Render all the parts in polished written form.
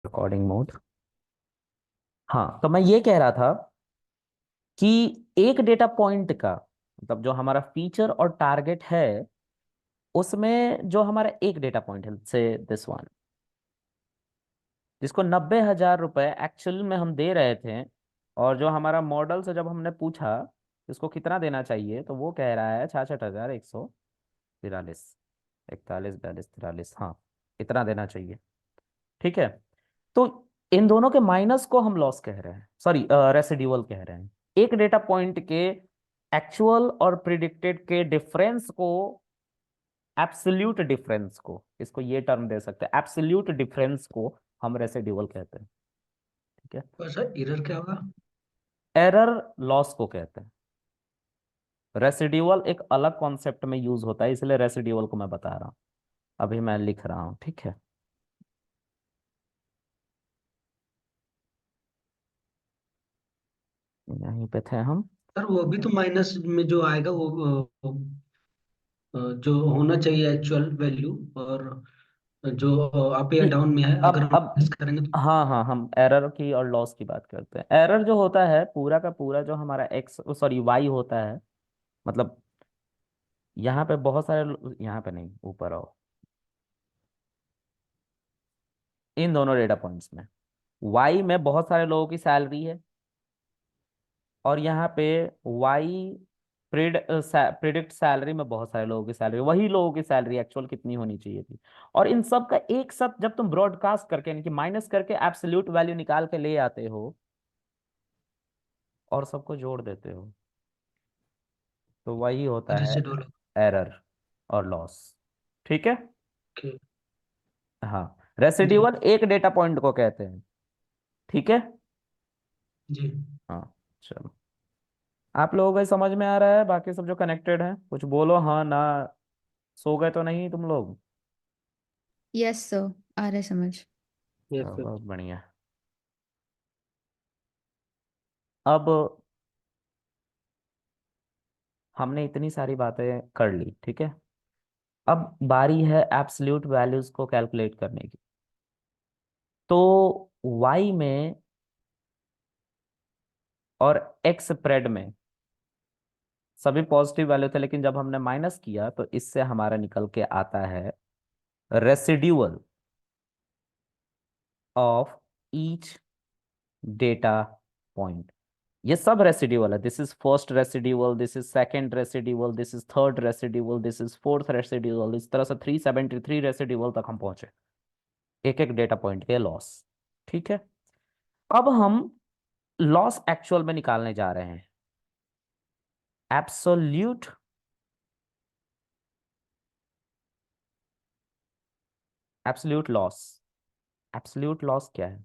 Recording mode. हाँ, तो मैं ये कह रहा था कि एक डेटा पॉइंट का मतलब जो हमारा फीचर और टारगेट है, उसमें जो हमारा एक डेटा पॉइंट है से दिस वन, जिसको 90,000 रुपये एक्चुअल में हम दे रहे थे, और जो हमारा मॉडल से जब हमने पूछा इसको कितना देना चाहिए, तो वो कह रहा है 66,143, 41, 42, 43, हाँ, इतना देना चाहिए। ठीक है। तो इन दोनों के माइनस को हम लॉस कह रहे हैं, सॉरी रेसिड्यूअल कह रहे हैं। एक डेटा पॉइंट के एक्चुअल और प्रिडिक्टेड के डिफरेंस को, एब्सोल्यूट डिफरेंस को, इसको ये टर्म दे सकते हैं, एब्सोल्यूट डिफरेंस को हम रेसिड्यूअल कहते हैं। ठीक है। तो सर एरर क्या होगा? एरर लॉस को कहते हैं। रेसिड्यूअल एक अलग कॉन्सेप्ट में यूज होता है, इसलिए रेसिड्यूअल को मैं बता रहा हूँ, अभी मैं लिख रहा हूँ। ठीक है। यहीं पे थे हम। सर वो भी तो माइनस में जो आएगा जो होना चाहिए एक्चुअल वैल्यू, और जो अप या नहीं, डाउन में है, अगर अब माइनस करेंगे तो। हाँ हाँ, हम एरर की और लॉस की बात करते हैं। एरर जो होता है पूरा का पूरा जो हमारा एक्स सॉरी वाई होता है, मतलब यहाँ पे बहुत सारे यहाँ पे नहीं, ऊपर आओ, इन दोनों डेटा पॉइंट्स में वाई में बहुत सारे लोगों की सैलरी है, और यहाँ पे वाई प्रिडिक्ट सैलरी में बहुत सारे लोगों की सैलरी, वही लोगों की सैलरी एक्चुअल कितनी होनी चाहिए थी। और इन सब का एक साथ जब तुम ब्रॉडकास्ट करके यानी कि माइनस करके एब्सोल्यूट वैल्यू निकाल के ले आते हो और सबको जोड़ देते हो, तो वही होता है रेसिडुअल। एरर और लॉस। ठीक है। ओके। हाँ, जी। रेसिड्यूअल एक डेटा पॉइंट को कहते हैं। ठीक है। जी। हाँ, चलो, आप लोगों को ये समझ में आ रहा है? बाकी सब जो कनेक्टेड है कुछ बोलो, हाँ ना, सो गए तो नहीं तुम लोग? यस सर, आ रहा है समझ। यस चलो, सर। बहुत बढ़िया। अब हमने इतनी सारी बातें कर ली, ठीक है। अब बारी है एब्सोल्यूट वैल्यूज को कैलकुलेट करने की। तो y में और x स्प्रेड में सभी पॉजिटिव वैल्यू थे, लेकिन जब हमने माइनस किया तो इससे हमारा निकल के आता है residual of each data point. ये सब रेसिड्यूअल है। This is first residual, this is second residual, this is third residual, this is fourth residual, इस तरह से 373 रेसिड्यूअल तक हम पहुंचे, एक एक डेटा पॉइंट के लॉस। ठीक है। अब हम लॉस एक्चुअल में निकालने जा रहे हैं। Absolute absolute loss. Absolute loss क्या है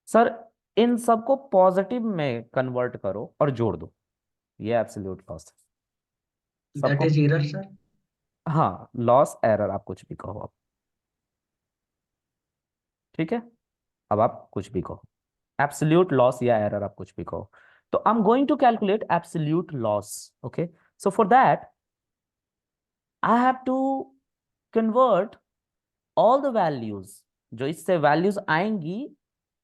सर? इन सबको पॉजिटिव में कन्वर्ट करो और जोड़ दो, ये एब्सोल्यूट लॉस है दैट सबको। Is error sir. हाँ, लॉस एरर आप कुछ भी कहो अब। ठीक है। अब आप कुछ भी कहो, एब्सोल्यूट लॉस या एरर आप कुछ भी कहो। तो I am going to calculate absolute loss. Okay, so for that I have to convert all the values, जो इससे वैल्यूज आएंगी,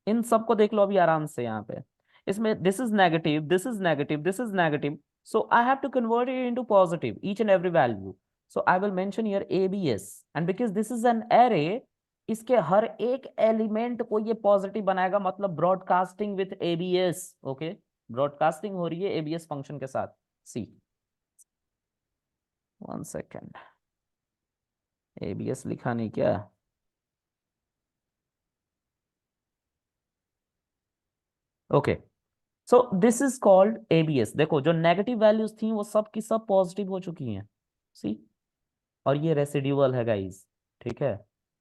इन सबको देख लो अभी आराम से यहाँ पे। इसमें this is negative, this is negative, this is negative, so I have to convert it into positive each and every value. So I will mention here ABS, and because this is an array, इसके हर एक element को ये positive बनाएगा, मतलब broadcasting with ABS. Okay, broadcasting हो रही है एबीएस फंक्शन के साथ। सी, वन सेकेंड, एबीएस लिखा नहीं क्या? Okay, so this is called ABS. देखो, जो नेगेटिव वैल्यूज थी वो सब की सब पॉजिटिव हो चुकी हैं। सी, और ये रेसिड्यूअल है गाइस। ठीक है,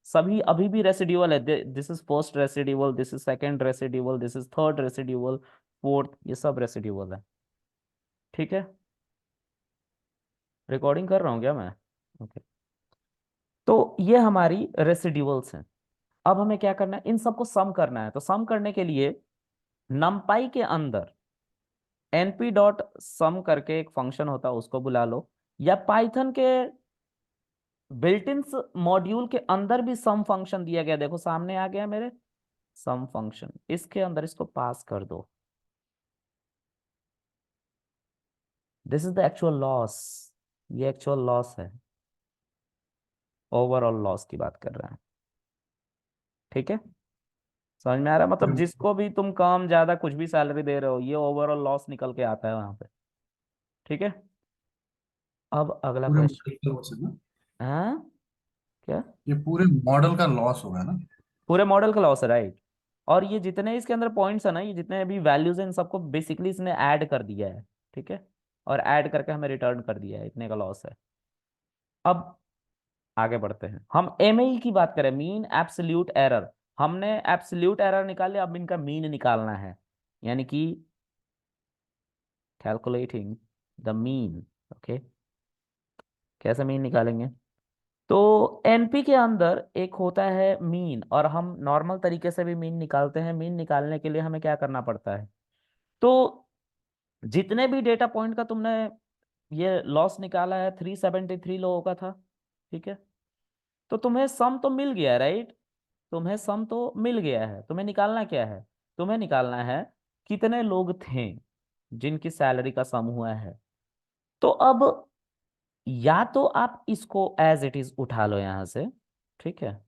सभी अभी भी रेसिड्यूअल है। This is first residual, this is second residual, this is third residual, fourth, ये सब रेसिड्यूअल है। ठीक है, रिकॉर्डिंग कर रहा हूँ क्या मैं? ओके, तो ये हमारी रेसिड्यूअल्स हैं। अब हमें क्या करना है, इन सबको सम करना है। तो सम करने के लिए नमपाई के अंदर np डॉट सम करके एक फंक्शन होता है, उसको बुला लो, या पाइथन के बिल्ट इन मॉड्यूल के अंदर भी सम फंक्शन दिया गया, देखो सामने आ गया मेरे, सम फंक्शन, इसके अंदर इसको पास कर दो। This is the actual loss, ये एक्चुअल लॉस है, ओवरऑल लॉस की बात कर रहे हैं। ठीक है, समझ में आ रहा है? मतलब पूरे जिसको भी तुम कम ज्यादा कुछ भी सैलरी दे रहे हो, ये ओवरऑल लॉस निकल के आता है वहां पे। ठीक है, अब अगला पूरे क्वेश्चन। मॉडल का लॉस है ना? हाँ, क्या? ये पूरे मॉडल का लॉस होगा ना? पूरे मॉडल का लॉस है, राइट। और ये जितने इसके अंदर पॉइंट्स है ना, ये जितने भी वैल्यूज हैं, इन सबको बेसिकली इसने ऐड कर दिया है। ठीक है, और ऐड करके हमें रिटर्न कर दिया है, इतने का लॉस है। अब आगे बढ़ते हैं, हम एमएई की बात करें, मीन एब्सोल्यूट एरर। हमने एब्सोल्यूट एरर निकाले, अब इनका मीन निकालना है, यानी कि कैलकुलेटिंग द मीन। ओके, कैसे मीन निकालेंगे? तो एनपी के अंदर एक होता है मीन, और हम नॉर्मल तरीके से भी मीन निकालते हैं। मीन निकालने के लिए हमें क्या करना पड़ता है? तो जितने भी डेटा पॉइंट का तुमने ये लॉस निकाला है, 373 लोगों का था। ठीक है, तो तुम्हें सम तो मिल गया है, राइट? तुम्हें सम तो मिल गया है, तुम्हें निकालना क्या है? तुम्हें निकालना है कितने लोग थे जिनकी सैलरी का सम हुआ है। तो अब या तो आप इसको एज इट इज उठा लो यहां से, ठीक है,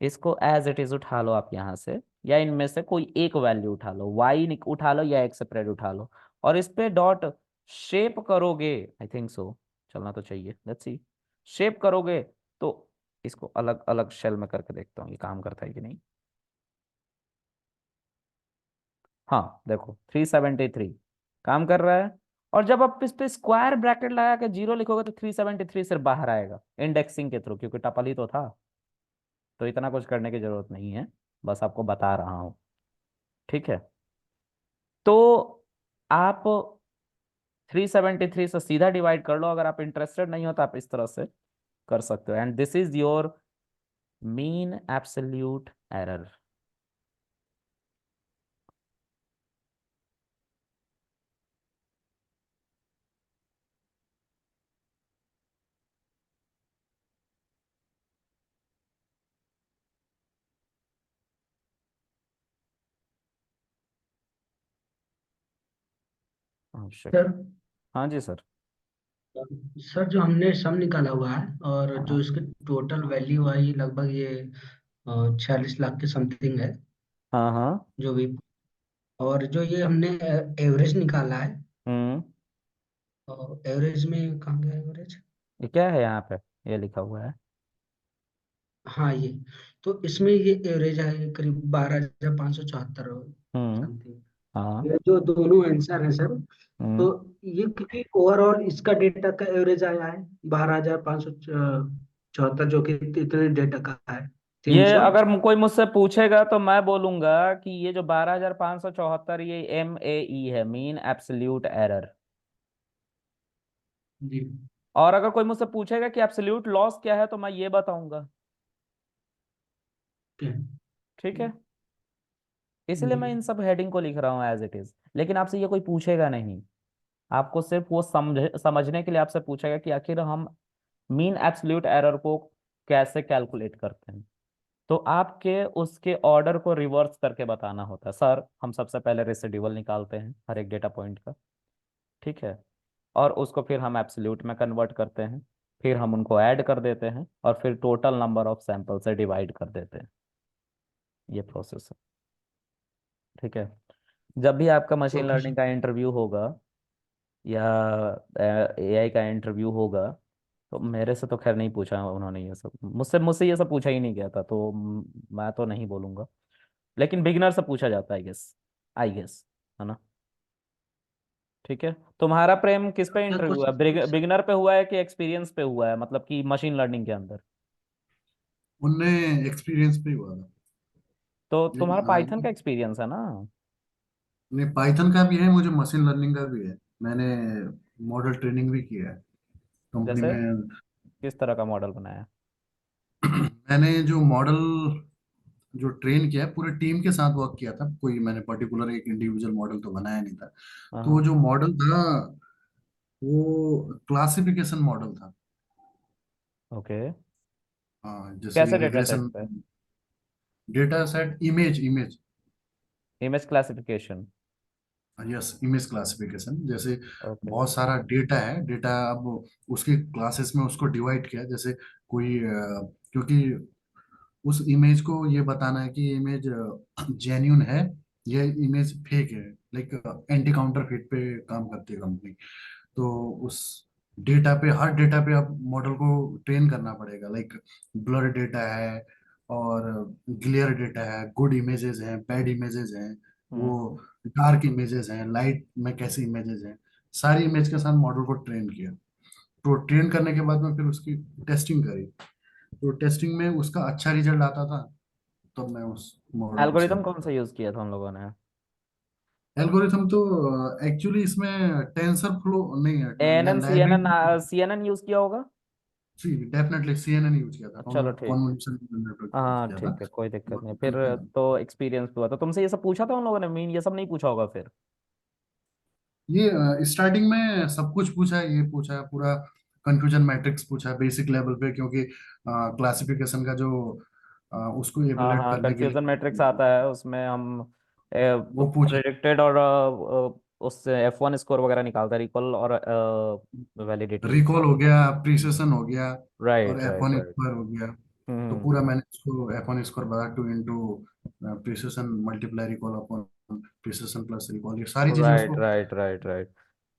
इसको एज इट इज उठा लो आप यहां से, या इनमें से कोई एक वैल्यू उठा लो, वाई उठा लो या एक्स सेपरेट उठा लो, और इस पे डॉट शेप करोगे। आई थिंक सो, चलना तो चाहिए, लेट्स सी। शेप करोगे तो इसको अलग अलग शेल में करके देखता हूँ ये काम करता है कि नहीं। हाँ देखो, 373 काम कर रहा है। और जब आप इस पे स्क्वायर ब्रैकेट लगा के जीरो लिखोगे तो 373 सिर्फ बाहर आएगा इंडेक्सिंग के थ्रू, क्योंकि टपल ही तो था। तो इतना कुछ करने की जरूरत नहीं है, बस आपको बता रहा हूँ। ठीक है, तो आप 373 से सीधा डिवाइड कर लो, अगर आप इंटरेस्टेड नहीं हो तो आप इस तरह से कर सकते हो, and this is your mean absolute error. Sir हाँ जी सर। सर जो हमने सम निकाला हुआ है और जो हाँ इसकी टोटल वैल्यू आई लगभग ये 46 लाख के समथिंग है हाँ हाँ। जो भी। और जो ये हमने एवरेज निकाला है, हम्म, एवरेज में कहाँ गया एवरेज? ये क्या है यहाँ पे, ये लिखा हुआ है? हाँ ये, तो इसमें ये एवरेज है करीब 12,574 हम्म, समथिंग। हाँ, ये जो दोनों आंसर है सर, तो हम्म। ये क्योंकि ओवरऑल इसका डेटा का एवरेज आया है 12,574, जो कि इतने डेटा का है तीन ये सौ अगर कोई मुझसे पूछेगा तो मैं बोलूंगा कि ये जो 12,574, ये MAE है, मीन एब्सोल्यूट एरर। जी। और अगर कोई मुझसे पूछेगा कि एब्सोल्यूट लॉस क्या है, तो मैं ये बताऊंगा। ठीक ठीक है, है इसलिए जी। मैं इन सब हेडिंग को लिख रहा हूँ एज इट इज, लेकिन आपसे ये कोई पूछेगा नहीं। आपको सिर्फ वो समझने के लिए आपसे पूछेगा कि आखिर हम मीन एब्सोल्यूट एरर को कैसे कैलकुलेट करते हैं। तो आपके उसके ऑर्डर को रिवर्स करके बताना होता है। सर, हम सबसे पहले रेसिड्यूअल निकालते हैं हर एक डेटा पॉइंट का, ठीक है, और उसको फिर हम एब्सोल्यूट में कन्वर्ट करते हैं, फिर हम उनको ऐड कर देते हैं, और फिर टोटल नंबर ऑफ सैंपल से डिवाइड कर देते हैं। ये प्रोसेस है। ठीक है, जब भी आपका मशीन ओके लर्निंग सर। का इंटरव्यू होगा या AI का इंटरव्यू होगा, तो मेरे से तो खैर नहीं पूछा उन्होंने ये सब, मुझसे मुझसे ये सब पूछा ही नहीं गया था, तो मैं तो नहीं बोलूंगा। लेकिन बिगिनर से पूछा जाता है, आई गेस, है ना? ठीक है, तुम्हारा प्रेम किस पे क्या इंटरव्यू है? क्वेश्चन? बिगिनर पे हुआ है कि एक्सपीरियंस पे हुआ है, मतलब कि मशीन लर्निंग के अंदर? उनने एक्सपीरियंस पे ही हुआ था। तो तुम्हारा पाइथन लेकिन का एक्सपीरियंस है ना? नहीं, पाइथन का भी है, मुझे मशीन लर्निंग का भी है। मैंने मॉडल ट्रेनिंग भी किया है कंपनी जैसे में। किस तरह का मॉडल बनाया? मैंने जो मॉडल जो ट्रेन किया है, पूरे टीम के साथ वर्क किया था, कोई मैंने पर्टिकुलर एक इंडिविजुअल मॉडल तो बनाया नहीं था। तो वो हाँ, जो मॉडल था वो क्लासिफिकेशन मॉडल था। ओके, हाँ, जैसे कैसे डेटा सेट रिग्रेशन पे? Data set, image image image classification. Yes, image classification. जैसे ओके। बहुत सारा डेटा है, डेटा अब उसके क्लासेस में उसको डिवाइड किया। जैसे कोई क्योंकि उस इमेज को ये बताना है कि ये इमेज जेन्यून है, ये इमेज फेक है, लाइक एंटी काउंटरफीट पे काम करती है कंपनी। तो उस डेटा पे, हर डेटा पे अब मॉडल को ट्रेन करना पड़ेगा। लाइक ब्लर डेटा है, और क्लियर डेटा है, गुड इमेजेस हैं, बैड इमेजेस हैं, वो हम्म। डार्क इमेजेस हैं, लाइट में कैसे इमेजेस हैं, सारी इमेज के साथ मॉडल को ट्रेन किया। तो ट्रेन करने के बाद में फिर उसकी टेस्टिंग करी। तो टेस्टिंग में उसका अच्छा रिजल्ट आता था, तो मैं उस मॉडल को एल्गोरिदम सेलेक्ट कौन सा किया। यूज किया था उन लोगों ने? एल्गोरिथम तो एक्चुअली इसमें टेंसर फ्लो नहीं है, ANN, CNN, library. CNN use किया होगा। जी, डेफिनेटली सीएनएन यूज किया था, चलो ठीक है। कॉन्वोल्यूशन नेटवर्क यूज हाँ किया था। ठीक है, कोई दिक्कत नहीं। फिर ठीक है। तो एक्सपीरियंस हुआ तो तुमसे ये सब पूछा था उन लोगों ने? मीन ये सब नहीं पूछा होगा फिर? ये स्टार्टिंग में सब कुछ पूछा है, ये पूछा है पूरा कंफ्यूजन मैट्रिक्स पूछा है बेसिक लेवल पे, क्योंकि क्लासिफिकेशन का जो उसको हाँ एवेलुएट हाँ, करने के कंफ्यूजन मैट्रिक्स लिए आता है उसमें हम वो पूछा। प्रेडिक्टेड और उससे F1 स्कोर वगैरह निकालता है, रिकॉल और वैलिडिटी। रिकॉल हो गया, प्रिसिशन हो गया, और right F right one right. Square हो गया। तो हम्म। पूरा मैंने इसको F1 स्क्वायर बता, 2 into precision multiply recall upon precision plus recall, ये सारी चीजें राइट उसको राइट राइट राइट।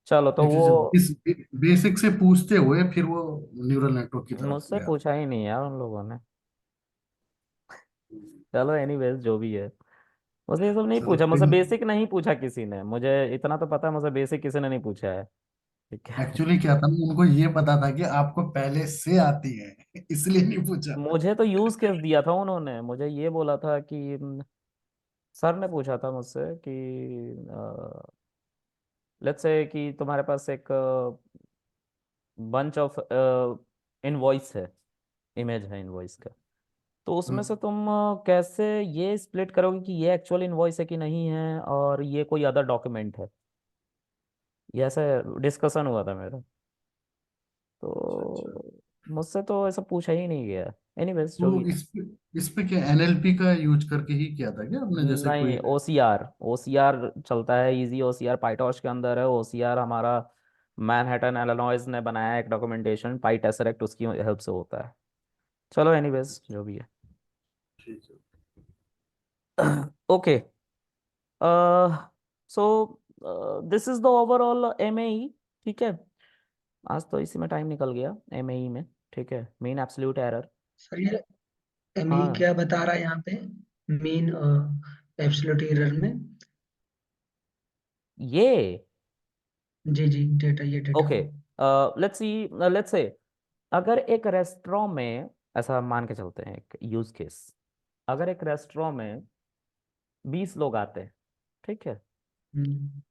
चलो तो एक वो चीज इस बेसिक से पूछते हुए फिर वो न्यूरल नेटवर्क की तरफ मुझसे गया। पूछा ही नहीं यार उन लोगों ने। चलो एनीवेज, जो भी है। मुझसे ये सब नहीं चलो पूछा, मुझसे फिर, बेसिक नहीं पूछा किसी ने, मुझे इतना तो पता है, मुझसे बेसिक किसी ने नहीं पूछा है। ठीक है। एक्चुअली क्या था ना, उनको ये पता था कि आपको पहले से आती है, इसलिए नहीं पूछा। मुझे तो यूज केस दिया था उन्होंने, मुझे ये बोला था कि सर ने पूछा था मुझसे कि लेट्स से कि तुम्हारे पास एक बंच ऑफ इनवॉइस है, इमेज है इनवॉइस का, तो उसमें से हम्म, तुम कैसे ये स्प्लिट करोगे कि ये एक्चुअल इनवॉइस है कि नहीं है और ये कोई अदर डॉक्यूमेंट है। ये ऐसे डिस्कशन हुआ था मेरा, अच्छा अच्छा। तो मुझसे तो ऐसा पूछा ही नहीं गया। एनीवेज, जो तो भी है। इस पे क्या एनएलपी का यूज करके ही किया था क्या आपने, जैसे नहीं, कोई? ओसीआर, ओसीआर चलता है, इजी ओसीआर पाइटॉर्च के अंदर है ओसीआर हमारा। मैनहट्टन एलानॉइज ने बनाया है एक डॉक्यूमेंटेशन, पाइटेसरेक्ट उसकी हेल्प से होता है। चलो एनीवेज, जो भी है। ठीक है। Okay, so this is the overall MAE. ठीक है, आज तो इसी में टाइम निकल गया एमएई में। ठीक है, मीन एब्सोल्यूट एरर। सर ये एमई हाँ, क्या बता रहा है यहाँ पे, मीन एब्सोल्यूट एरर में? ये जी जी, डेटा, ये data. Okay, let's see, let's say अगर एक रेस्टोरेंट में, ऐसा मान के चलते हैं एक यूज केस, अगर एक रेस्टोरेंट में 20 लोग आते हैं, ठीक है, हम्म,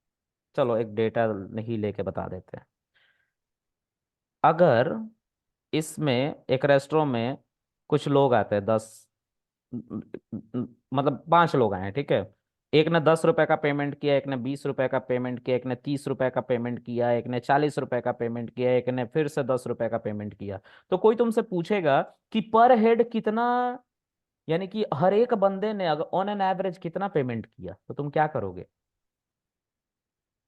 चलो एक डेटा नहीं लेके बता देते हैं। अगर इसमें एक रेस्टोरेंट में कुछ लोग आते हैं 10, मतलब 5 लोग आए हैं, ठीक है। एक ने 10 रुपए का पेमेंट किया, एक ने 20 रुपए का पेमेंट किया, एक ने 30 रुपए का पेमेंट किया, एक ने 40 रुपए का पेमेंट किया, एक ने फिर से 10 रुपए का पेमेंट किया। तो कोई तुमसे पूछेगा कि पर हेड कितना, यानी कि हर एक बंदे ने अगर ऑन एन एवरेज कितना पेमेंट किया, तो तुम क्या करोगे?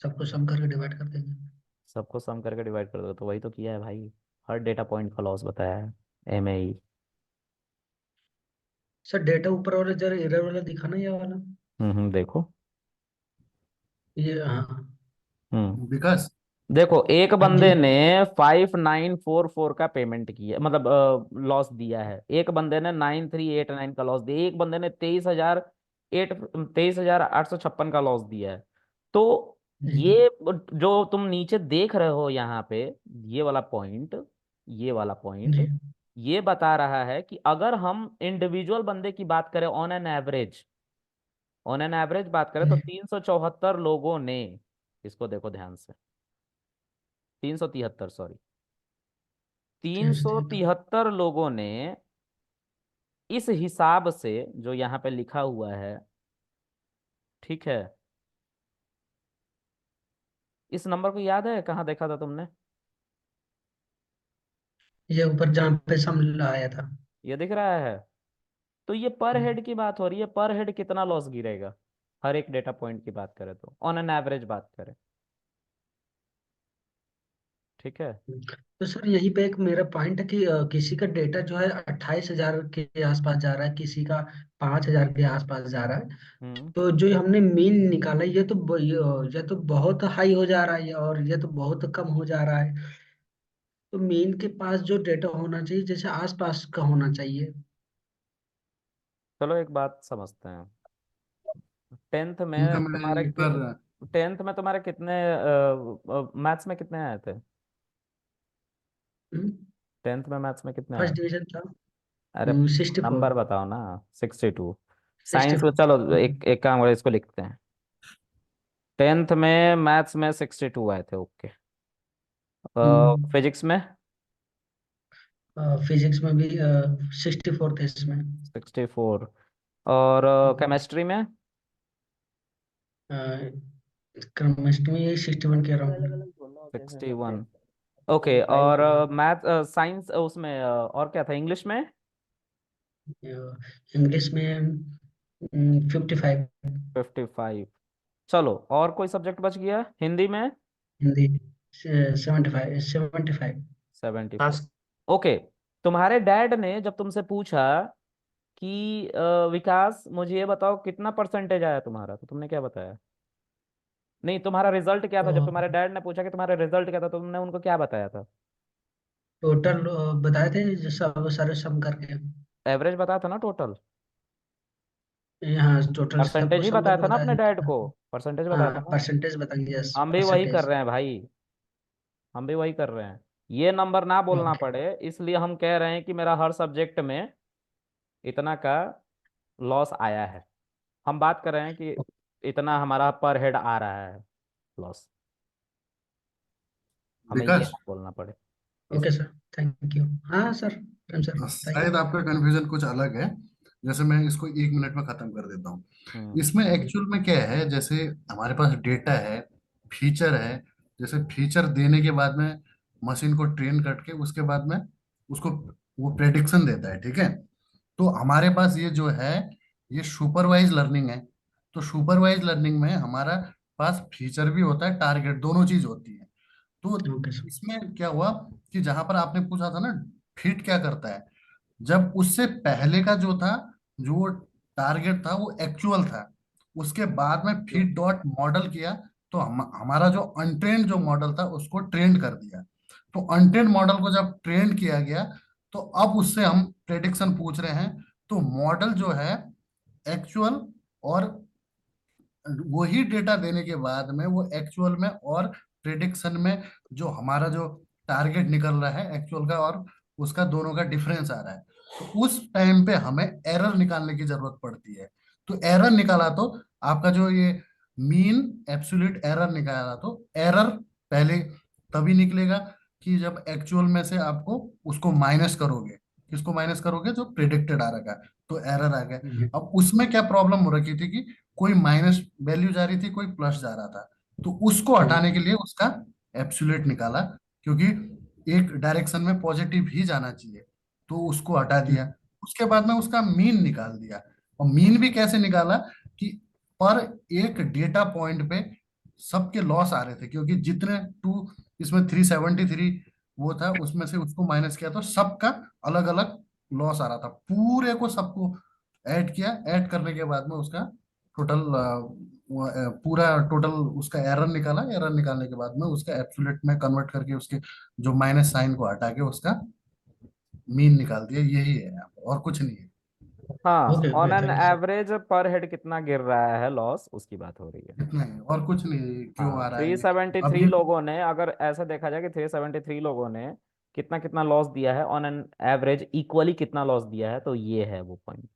सबको सम करके डिवाइड कर देंगे। सबको सम करके डिवाइड कर दो, तो वही तो किया है भाई। हर डेटा पॉइंट का लॉस बताया है एमएई। सर डेटा ऊपर वाला जरा एरर वाला दिखा ना, ये वाला। देखो। ये हाँ। हम्म विकास। देखो, एक हाँ जी। बंदे ने 5944 का पेमेंट किया, मतलब लॉस दिया है। एक बंदे ने 9389 का लॉस दिया, एक बंदे ने 23,856 का लॉस दिया है। तो जी ये जो तुम नीचे देख रहे हो यहाँ पे, ये वाला पॉइंट, ये वाला पॉइंट, जी ये बता रहा है कि अगर हम इंडिविजुअल बंदे की बात करें, on an average, on an average बात करें, तो जी 374 लोगों ने, इसको देखो ध्यान से, 373, सॉरी, तीन ठीक है, सौ ठीक है। तिहत्तर लोगों ने इस हिसाब से जो यहाँ पे लिखा हुआ है, ठीक है। इस नंबर को याद है कहाँ देखा था तुमने? ये ऊपर जहाँ पे सम आया था। ये दिख रहा है। तो ये पर हम्म, हेड की बात हो रही है, पर हेड कितना लॉस गिरेगा हर एक डेटा पॉइंट की बात करें तो, ऑन एन एवरेज बात करें। ठीक है। तो सर यहीं पे एक मेरा पॉइंट है कि किसी का डेटा जो है 28,000 के आसपास जा रहा है, किसी का 5,000 के आसपास जा रहा है। हम्म। तो जो हमने मीन निकाला ये तो बहुत हाई हो जा रहा है, और ये तो बहुत कम हो जा रहा है। तो मीन के पास जो डेटा होना चाहिए, जैसे आसपास का होना चाहिए। चलो एक बात समझते हैं। टेंथ इनका में मैं तुम्हारे एक बार टेंथ में तुम्हारे कितने मैथ्स में कितने आए थे? टेंथ में मैथ्स में कितने आए? फर्स्ट डिवीजन था। अरे 64। नंबर बताओ ना। 62। सिक्सटी साइंस में चलो फोर एक एक काम करो, इसको लिखते हैं। टेंथ में मैथ्स में 62 आए थे, ओके। फिजिक्स में? फिजिक्स में भी 64 थे इसमें। 64। और केमिस्ट्री में? केमिस्ट्री में यही 61 के अराउंड। 61। ओके। और मैथ साइंस उसमें और क्या था, इंग्लिश में? इंग्लिश में 55। 55। चलो और कोई सब्जेक्ट बच गया, हिंदी में? हिंदी 75। 74। ओके। तुम्हारे डैड ने जब तुमसे पूछा कि विकास मुझे ये बताओ कितना परसेंटेज आया तुम्हारा, तो तुमने क्या बताया? नहीं, तुम्हारा रिजल्ट क्या था, जब तुम्हारे डैड ने पूछा कि तुम्हारा रिजल्ट क्या था, तुमने उनको क्या बताया था? टोटल बताए थे जो सब सारे सम करके। एवरेज बताया था ना, टोटल? यहाँ टोटल सबको परसेंटेज ही सम बताया करके था ना बताया अपने डैड था। को? परसेंटेज बताया था हाँ, ना? परसेंटेज बताइए, यस हम भी वही कर परसेंटेज। रहे हैं भाई। हम भी वही कर रहे हैं। ये नंबर ना बोलना ओके। पड़े इसलिए हम कह रहे हैं कि मेरा हर सब्जेक्ट में इतना का लॉस आया है। हम बात कर रहे हैं कि इतना हमारा पर हेड आ रहा है लॉस, हमें ये विकास, ना बोलना पड़े ओके इसलिए। Sir, thank you. हाँ सर, प्रेम सर शायद बताइए। आपका कंफ्यूजन कुछ अलग है। जैसे मैं इसको 1 मिनट में खत्म कर देता हूँ। हम्म। इसमें एक्चुअल में क्या है, जैसे हमारे पास डेटा है, फीचर है। जैसे फीचर देने के बाद में मशीन को ट्रेन करके उसके बाद में उसको वो प्रेडिक्शन देता है, ठीक है। तो हमारे पास ये जो है, ये सुपरवाइज लर्निंग है। तो सुपरवाइज लर्निंग में हमारा पास फीचर भी होता है, टारगेट, दोनों चीज होती है। तो ओके सर। इसमें क्या हुआ कि जहां पर आपने पूछा था ना, फिट क्या करता है, जब उससे पहले का जो था, जो टारगेट था वो एक्चुअल था, उसके बाद में फिट डॉट मॉडल किया, तो हमारा जो अनट्रेंड जो मॉडल था उसको ट्रेंड कर दिया। तो अनट्रेंड मॉडल को जब ट्रेंड किया गया, तो अब उससे हम प्रेडिक्शन पूछ रहे हैं। तो मॉडल जो है एक्चुअल और वही डेटा देने के बाद में वो एक्चुअल में और प्रिडिक्शन में जो हमारा जो टारगेट निकल रहा है एक्चुअल का और उसका दोनों का डिफरेंस आ रहा है, तो उस टाइम पे हमें एरर निकालने की जरूरत पड़ती है। तो एरर निकाला तो आपका जो ये मीन एब्सोल्यूट एरर निकाला, तो एरर पहले तभी निकलेगा कि जब एक्चुअल में से आपको उसको माइनस करोगे। किसको माइनस करोगे? जो प्रिडिक्टेड आ रहा है, तो एरर आ गया। अब उसमें क्या प्रॉब्लम हो रखी थी कि कोई माइनस वैल्यू जा रही थी, कोई प्लस जा रहा था। तो उसको हटाने के लिए उसका एब्सोल्यूट निकाला, क्योंकि एक डायरेक्शन में पॉजिटिव ही जाना चाहिए, तो उसको हटा दिया। उसके बाद में उसका मीन निकाल दिया। और मीन भी कैसे निकाला कि पर एक डेटा पॉइंट पे सबके लॉस आ रहे थे, क्योंकि जितने टू इसमें 373 वो था, उसमें से उसको माइनस किया तो सबका अलग अलग लॉस आ रहा था। पूरे को सबको ऐड किया, ऐड करने के बाद में उसका टोटल पूरा टोटल उसका एरर निकाला। एरर निकालने के बाद में उसका एब्सोल्यूट में कन्वर्ट करके उसके जो माइनस साइन को हटा के उसका मीन निकाल दिया। यही है यहाँ पर, और कुछ नहीं है। हाँ, okay on okay, an thank you sir. Average per head कितना गिर रहा है लॉस, उसकी बात हो रही है। इतना ही, और कुछ नहीं है, क्यों हाँ, आ रहा है थ्री ये। सेवेंटी अब थ्री ये लोगों ने, अगर ऐसा देखा जाए कि 373 लोगों ने कितना कितना लॉस दिया है ऑन एन एवरेज, इक्वली कितना लॉस दिया है, तो ये है वो पॉइंट,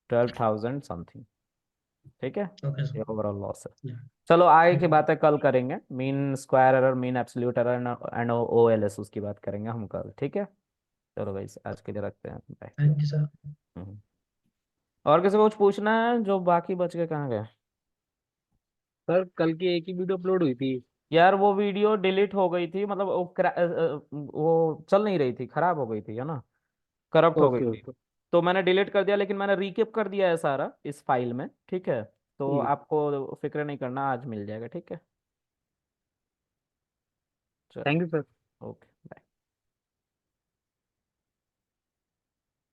12,000 समथिंग। ठीक है। ओके ये सर। ओवरऑल लॉस है। चलो आगे की बातें कल करेंगे, mean square error, mean absolute error and O L S, उसकी बात करेंगे हम कल। ठीक है। चलो भाई आज के लिए रखते हैं, बाय। Thank you sir. और किसी को कुछ पूछना है? जो बाकी बच गए कहाँ गए? सर कल की एक ही वीडियो अपलोड हुई थी। यार वो वीडियो डिलीट हो गई थी, मतलब वो चल नहीं रही थी, खराब हो गई थी, है ना, करप्ट हो गई ओके थी। ओके। तो मैंने डिलीट कर दिया, लेकिन मैंने रीकेप कर दिया है सारा इस फाइल में, ठीक है। तो ठीक है। आपको फिक्र नहीं करना, आज मिल जाएगा, ठीक है। चलो, थैंक यू सर। ओके।